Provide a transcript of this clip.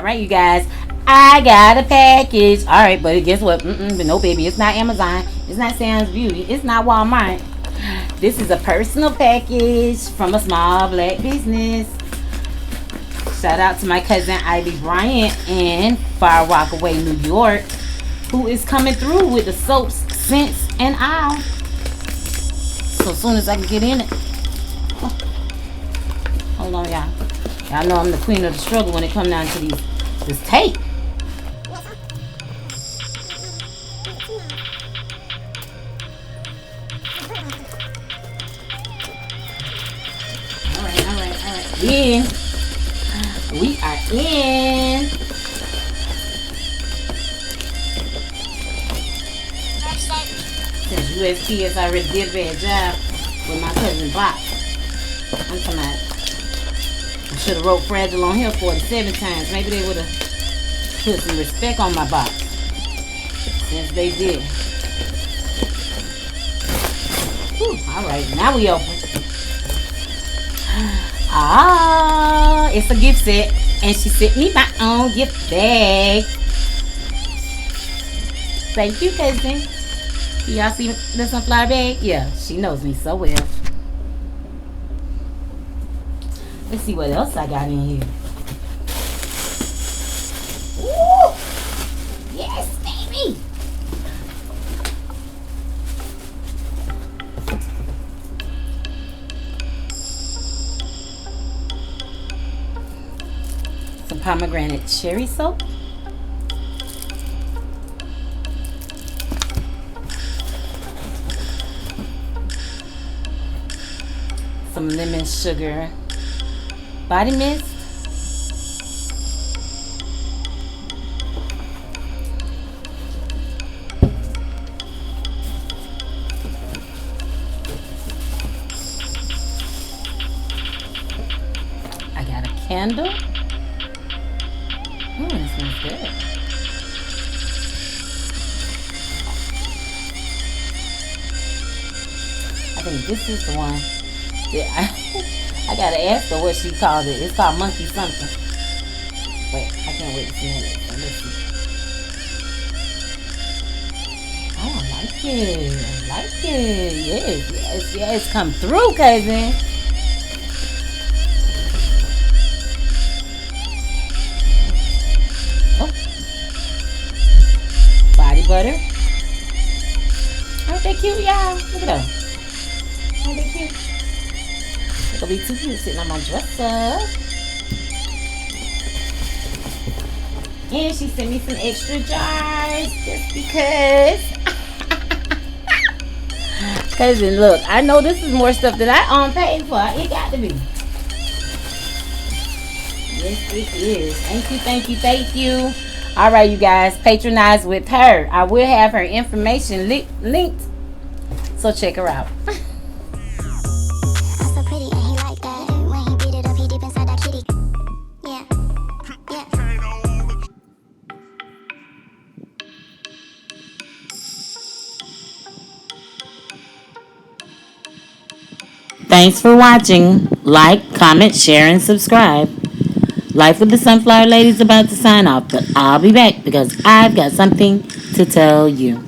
right, you guys. I got a package. All right, but guess what? But no, baby, it's not Amazon. It's not Sam's Beauty. It's not Walmart. This is a personal package from a small black business. Shout out to my cousin Ivy Bryant in Far Rockaway, New York, who is coming through with the soaps, scents, and all. So as soon as I can get in it. Oh, hold on, y'all. Y'all know I'm the queen of the struggle when it comes down to this tape. Alright. In. We are in. Since USPS already did a bad job with my cousin Box. I'm talking about, I should have wrote fragile on here 47 times. Maybe they would have put some respect on my box. Since they did. Alright, now we open. Ah, it's a gift set. And she sent me my own gift bag. Thank you, cousin. Y'all see the sunflower bag? Yeah, she knows me so well. Let's see what else I got in here. Ooh! Yes, baby! Some pomegranate cherry soap. Some lemon sugar body mist. I got a candle. This smells good. I think this is the one. Yeah, I gotta ask her what she called it. It's called monkey something. Wait, I can't wait to smell it. So let's see. Oh, I like it. I like it. Yes. Come through, cousin. Oh. Body butter. Aren't they cute, y'all? Look at them. Aren't they cute? It's gonna be too cute sitting on my dresser. And she sent me some extra jars just because. Cousin, look, I know this is more stuff that I paid for. It got to be. Yes, it is. Thank you. All right, you guys, patronize with her. I will have her information linked, so check her out. Thanks for watching. Like, comment, share, and subscribe. Life with the Sunflower Lady is about to sign off, but I'll be back because I've got something to tell you.